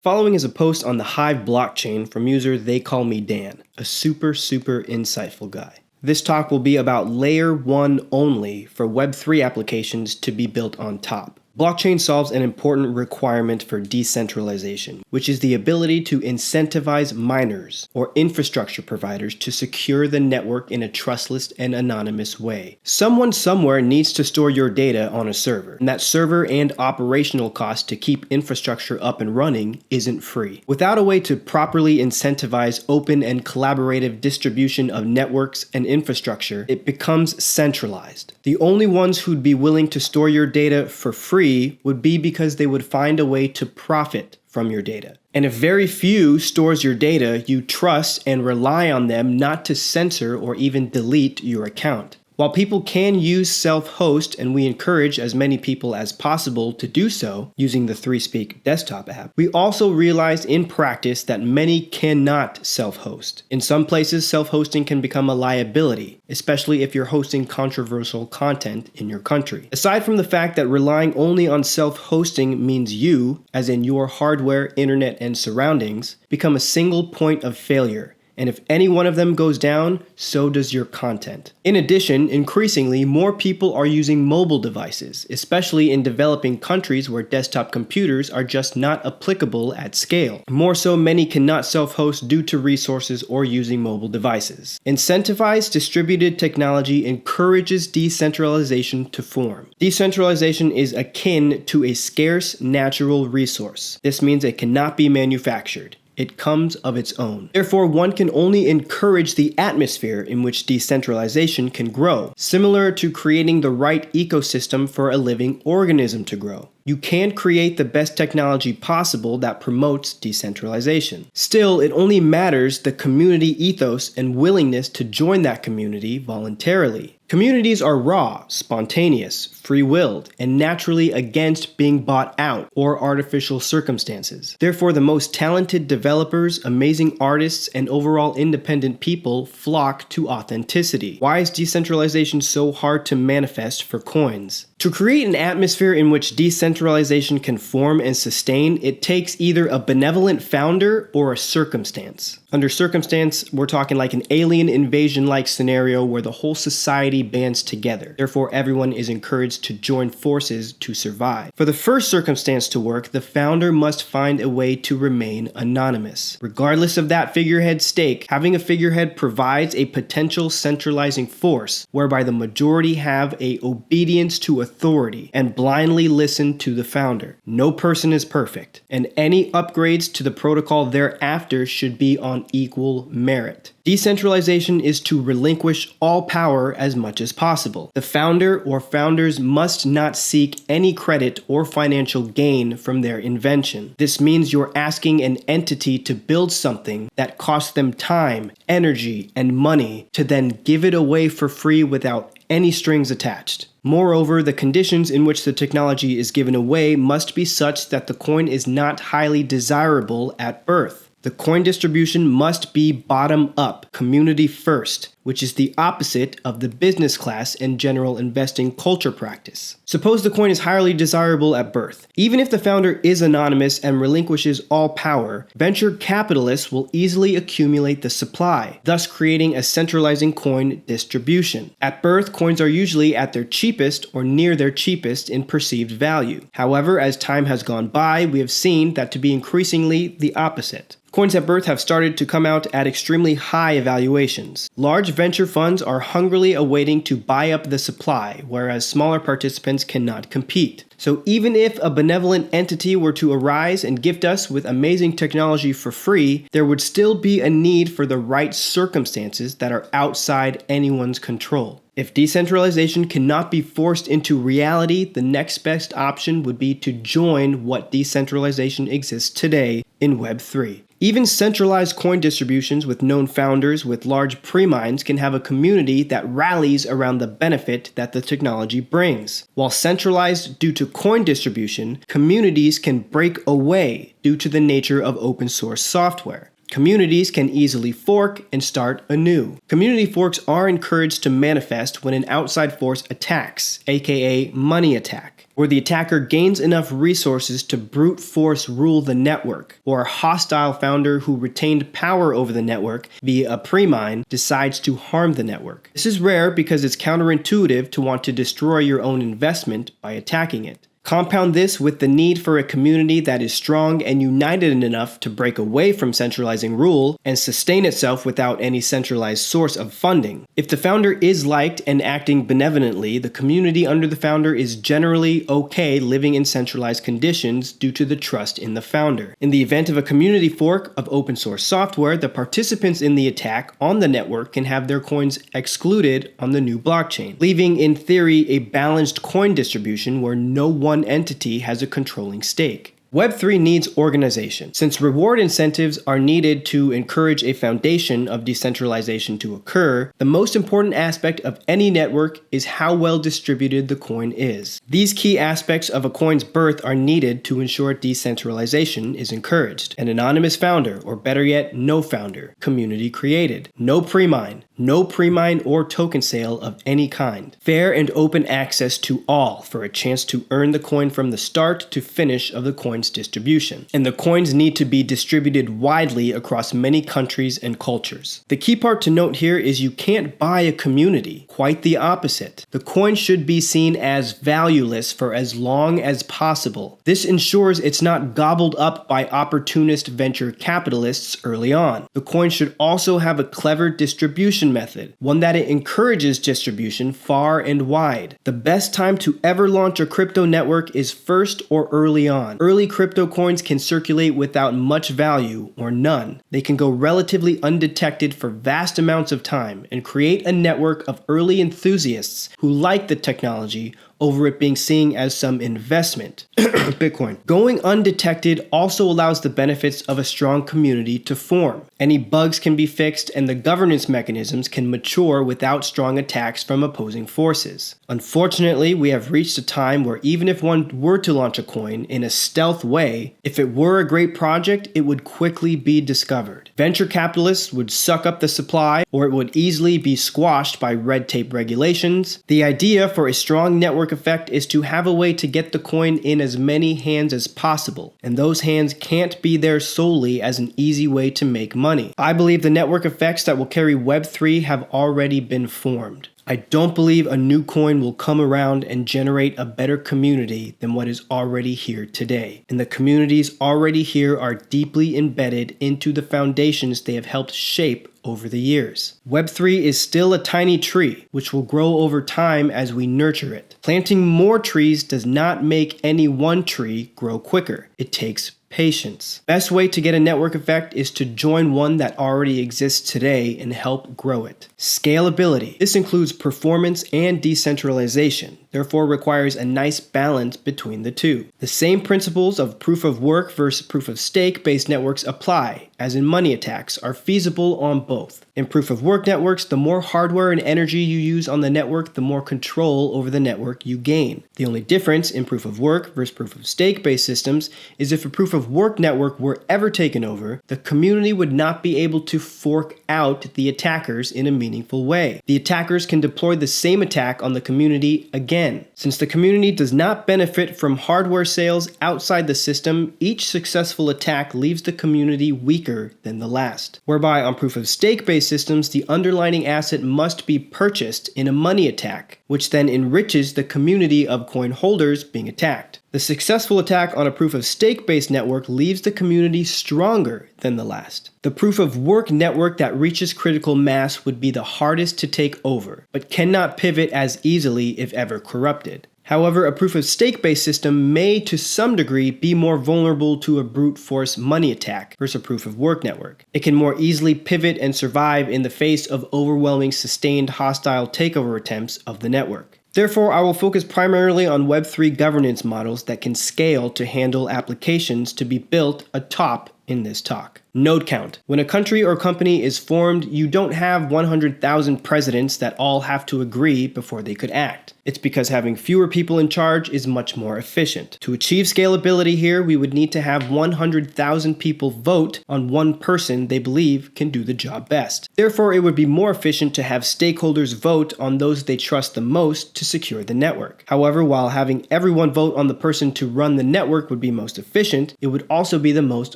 Following is a post on the Hive Blockchain from user They Call Me Dan, a super insightful guy. This talk will be about Layer 1 only for Web3 applications to be built on top. Blockchain solves an important requirement for decentralization, which is the ability to incentivize miners or infrastructure providers to secure the network in a trustless and anonymous way. Someone somewhere needs to store your data on a server, and that server and operational cost to keep infrastructure up and running isn't free. Without a way to properly incentivize open and collaborative distribution of networks and infrastructure, it becomes centralized. The only ones who'd be willing to store your data for free would be because they would find a way to profit from your data. And if very few stores your data, you trust and rely on them not to censor or even delete your account. While people can use self-host, and we encourage as many people as possible to do so using the 3Speak desktop app, we also realized in practice that many cannot self-host. In some places, self-hosting can become a liability, especially if you're hosting controversial content in your country. Aside from the fact that relying only on self-hosting means you, as in your hardware, internet, and surroundings, become a single point of failure. And if any one of them goes down, so does your content. In addition, increasingly, more people are using mobile devices, especially in developing countries where desktop computers are just not applicable at scale. More so, many cannot self-host due to resources or using mobile devices. Incentivized distributed technology encourages decentralization to form. Decentralization is akin to a scarce natural resource. This means it cannot be manufactured. It comes of its own. Therefore, one can only encourage the atmosphere in which decentralization can grow, similar to creating the right ecosystem for a living organism to grow. You can create the best technology possible that promotes decentralization. Still, it only matters the community ethos and willingness to join that community voluntarily. Communities are raw, spontaneous, free-willed, and naturally against being bought out or artificial circumstances. Therefore, the most talented developers, amazing artists, and overall independent people flock to authenticity. Why is decentralization so hard to manifest for coins? To create an atmosphere in which decentralization can form and sustain, it takes either a benevolent founder or a circumstance. Under circumstance, we're talking like an alien invasion-like scenario where the whole society bands together. Therefore, everyone is encouraged to join forces to survive. For the first circumstance to work, the founder must find a way to remain anonymous. Regardless of that figurehead stake, having a figurehead provides a potential centralizing force whereby the majority have a obedience to authority and blindly listen to the founder. No person is perfect, and any upgrades to the protocol thereafter should be on equal merit. Decentralization is to relinquish all power as much as possible. The founder or founders must not seek any credit or financial gain from their invention. This means you're asking an entity to build something that costs them time, energy, and money to then give it away for free without any strings attached. Moreover, the conditions in which the technology is given away must be such that the coin is not highly desirable at birth. The coin distribution must be bottom-up, community first, which is the opposite of the business class and general investing culture practice. Suppose the coin is highly desirable at birth. Even if the founder is anonymous and relinquishes all power, venture capitalists will easily accumulate the supply, thus creating a centralizing coin distribution. At birth, coins are usually at their cheapest or near their cheapest in perceived value. However, as time has gone by, we have seen that to be increasingly the opposite. Coins at birth have started to come out at extremely high valuations. Large venture funds are hungrily awaiting to buy up the supply, whereas smaller participants cannot compete. So even if a benevolent entity were to arise and gift us with amazing technology for free, there would still be a need for the right circumstances that are outside anyone's control. If decentralization cannot be forced into reality, the next best option would be to join what decentralization exists today in Web3. Even centralized coin distributions with known founders with large pre-mines can have a community that rallies around the benefit that the technology brings. While centralized due to coin distribution, communities can break away due to the nature of open source software. Communities can easily fork and start anew. Community forks are encouraged to manifest when an outside force attacks, aka money attack. where the attacker gains enough resources to brute force rule the network, or a hostile founder who retained power over the network via a pre-mine decides to harm the network. This is rare because it's counterintuitive to want to destroy your own investment by attacking it. Compound this with the need for a community that is strong and united enough to break away from centralizing rule and sustain itself without any centralized source of funding. If the founder is liked and acting benevolently, the community under the founder is generally okay living in centralized conditions due to the trust in the founder. In the event of a community fork of open source software, the participants in the attack on the network can have their coins excluded on the new blockchain, leaving in theory a balanced coin distribution where no one entity has a controlling stake. Web3 needs organization. Since reward incentives are needed to encourage a foundation of decentralization to occur, the most important aspect of any network is how well distributed the coin is. These key aspects of a coin's birth are needed to ensure decentralization is encouraged. An anonymous founder, or better yet, no founder. Community created. No pre-mine. No pre-mine or token sale of any kind. Fair and open access to all for a chance to earn the coin from the start to finish of the coin's distribution. And the coins need to be distributed widely across many countries and cultures. The key part to note here is you can't buy a community. Quite the opposite. The coin should be seen as valueless for as long as possible. This ensures it's not gobbled up by opportunist venture capitalists early on. The coin should also have a clever distribution method, one that it encourages distribution far and wide. The best time to ever launch a crypto network is first or early on. Early crypto coins can circulate without much value or none. They can go relatively undetected for vast amounts of time and create a network of early enthusiasts who like the technology over it being seen as some investment. Bitcoin. Going undetected also allows the benefits of a strong community to form. Any bugs can be fixed and the governance mechanisms can mature without strong attacks from opposing forces. Unfortunately, we have reached a time where even if one were to launch a coin in a stealth way, if it were a great project, it would quickly be discovered. Venture capitalists would suck up the supply, or it would easily be squashed by red tape regulations. The idea for a strong network effect is to have a way to get the coin in as many hands as possible, and those hands can't be there solely as an easy way to make money. I believe the network effects that will carry Web3 have already been formed. I don't believe a new coin will come around and generate a better community than what is already here today. And the communities already here are deeply embedded into the foundations they have helped shape over the years. Web3 is still a tiny tree, which will grow over time as we nurture it. Planting more trees does not make any one tree grow quicker. It takes patience. Best way to get a network effect is to join one that already exists today and help grow it. Scalability. This includes performance and decentralization, therefore requires a nice balance between the two. The same principles of proof of work versus proof of stake based networks apply, as in money attacks are feasible on both. In proof of work networks, the more hardware and energy you use on the network, the more control over the network you gain. The only difference in proof of work versus proof of stake based systems is if a proof of work network were ever taken over, the community would not be able to fork out the attackers in a meaningful way. The attackers can deploy the same attack on the community again. Since the community does not benefit from hardware sales outside the system, each successful attack leaves the community weaker than the last. Whereby on proof of stake based systems, the underlying asset must be purchased in a money attack, which then enriches the community of coin holders being attacked. The successful attack on a proof of stake based network leaves the community stronger than the last. The proof of work network that reaches critical mass would be the hardest to take over, but cannot pivot as easily if ever corrupted. However, a proof of stake based system may to some degree be more vulnerable to a brute force money attack versus a proof of work network. It can more easily pivot and survive in the face of overwhelming sustained hostile takeover attempts of the network. Therefore, I will focus primarily on Web3 governance models that can scale to handle applications to be built atop in this talk. Node count. When a country or company is formed, you don't have 100,000 presidents that all have to agree before they could act. It's because having fewer people in charge is much more efficient. To achieve scalability here, we would need to have 100,000 people vote on one person they believe can do the job best. Therefore, it would be more efficient to have stakeholders vote on those they trust the most to secure the network. However, while having everyone vote on the person to run the network would be most efficient, it would also be the most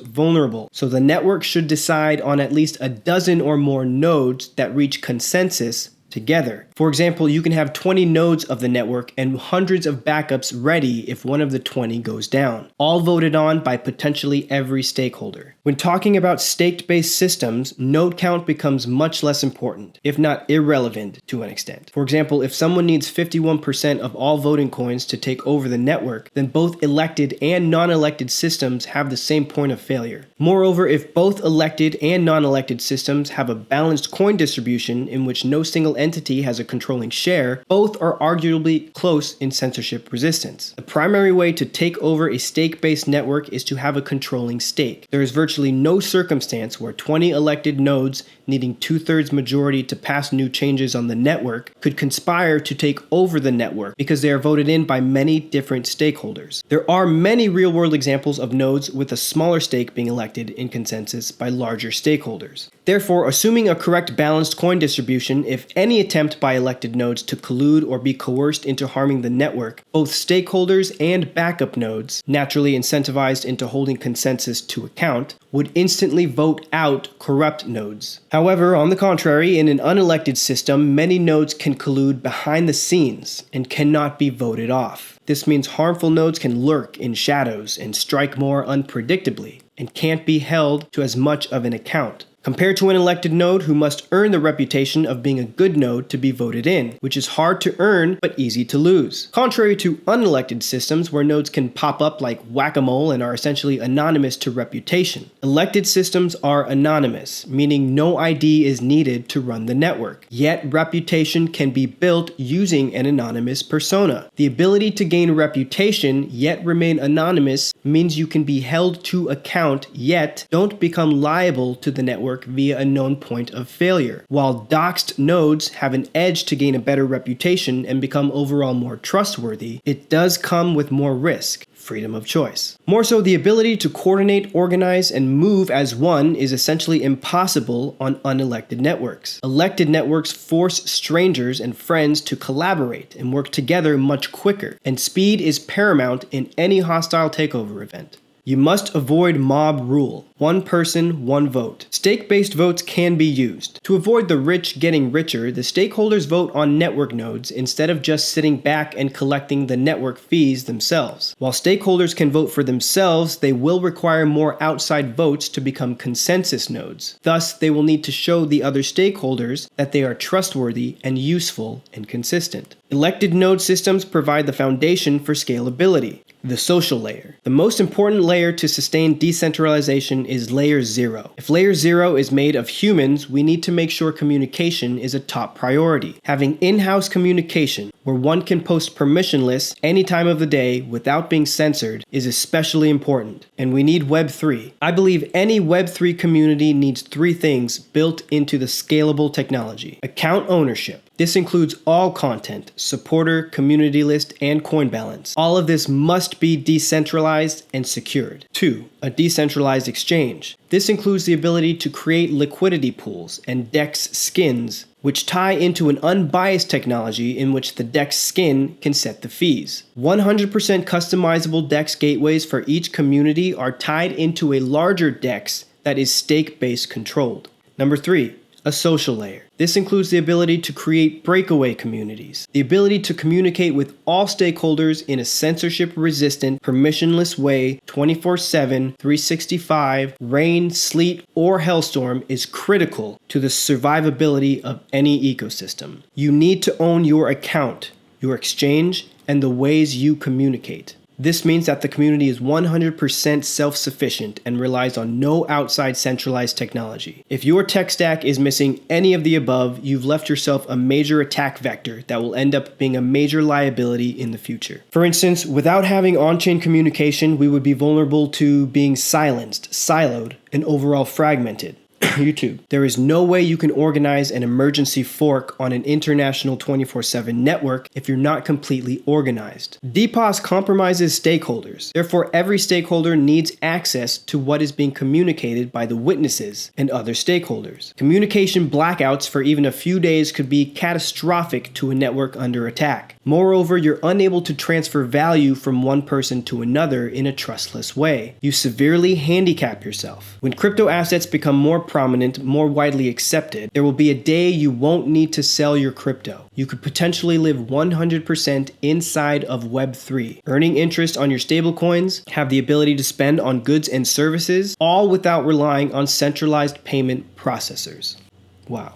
vulnerable. So the network should decide on at least a dozen or more nodes that reach consensus together. For example, you can have 20 nodes of the network and hundreds of backups ready if one of the 20 goes down, all voted on by potentially every stakeholder. When talking about staked-based systems, node count becomes much less important, if not irrelevant to an extent. For example, if someone needs 51% of all voting coins to take over the network, then both elected and non-elected systems have the same point of failure. Moreover, if both elected and non-elected systems have a balanced coin distribution in which no single entity has a controlling share, both are arguably close in censorship resistance. The primary way to take over a stake-based network is to have a controlling stake. There is virtually no circumstance where 20 elected nodes needing 2/3 majority to pass new changes on the network could conspire to take over the network because they are voted in by many different stakeholders. There are many real-world examples of nodes with a smaller stake being elected in consensus by larger stakeholders. Therefore, assuming a correct balanced coin distribution, if any attempt by elected nodes to collude or be coerced into harming the network, both stakeholders and backup nodes, naturally incentivized into holding consensus to account, would instantly vote out corrupt nodes. However, on the contrary, in an unelected system, many nodes can collude behind the scenes and cannot be voted off. This means harmful nodes can lurk in shadows and strike more unpredictably, and can't be held to as much of an account, compared to an elected node who must earn the reputation of being a good node to be voted in, which is hard to earn but easy to lose. Contrary to unelected systems where nodes can pop up like whack-a-mole and are essentially anonymous to reputation, elected systems are anonymous, meaning no ID is needed to run the network. Yet reputation can be built using an anonymous persona. The ability to gain reputation yet remain anonymous means you can be held to account yet don't become liable to the network via a known point of failure. While doxed nodes have an edge to gain a better reputation and become overall more trustworthy, it does come with more risk. Freedom of choice. More so, the ability to coordinate, organize, and move as one is essentially impossible on unelected networks. Elected networks force strangers and friends to collaborate and work together much quicker, and speed is paramount in any hostile takeover event. You must avoid mob rule. One person, one vote. Stake-based votes can be used. To avoid the rich getting richer, the stakeholders vote on network nodes instead of just sitting back and collecting the network fees themselves. While stakeholders can vote for themselves, they will require more outside votes to become consensus nodes. Thus, they will need to show the other stakeholders that they are trustworthy and useful and consistent. Elected node systems provide the foundation for scalability. The social layer. The most important layer to sustain decentralization is layer 0. If layer 0 is made of humans, we need to make sure communication is a top priority. Having in-house communication, where one can post permissionless any time of the day without being censored, is especially important. And we need Web3. I believe any Web3 community needs 3 things built into the scalable technology. Account ownership. This includes all content, supporter, community list, and coin balance. All of this must be decentralized and secured. 2. A decentralized exchange. This includes the ability to create liquidity pools and DEX skins, which tie into an unbiased technology in which the DEX skin can set the fees. 100% customizable DEX gateways for each community are tied into a larger DEX that is stake-based controlled. Number 3. A social layer. This includes the ability to create breakaway communities, the ability to communicate with all stakeholders in a censorship-resistant, permissionless way 24/7, 365, rain, sleet, or hailstorm is critical to the survivability of any ecosystem. You need to own your account, your exchange, and the ways you communicate. This means that the community is 100% self-sufficient and relies on no outside centralized technology. If your tech stack is missing any of the above, you've left yourself a major attack vector that will end up being a major liability in the future. For instance, without having on-chain communication, we would be vulnerable to being silenced, siloed, and overall fragmented. YouTube. There is no way you can organize an emergency fork on an international 24/7 network if you're not completely organized. DPoS compromises stakeholders. Therefore, every stakeholder needs access to what is being communicated by the witnesses and other stakeholders. Communication blackouts for even a few days could be catastrophic to a network under attack. Moreover, you're unable to transfer value from one person to another in a trustless way. You severely handicap yourself. When crypto assets become more prominent, more widely accepted, there will be a day you won't need to sell your crypto. You could potentially live 100% inside of Web3, earning interest on your stablecoins, have the ability to spend on goods and services, all without relying on centralized payment processors. Wow.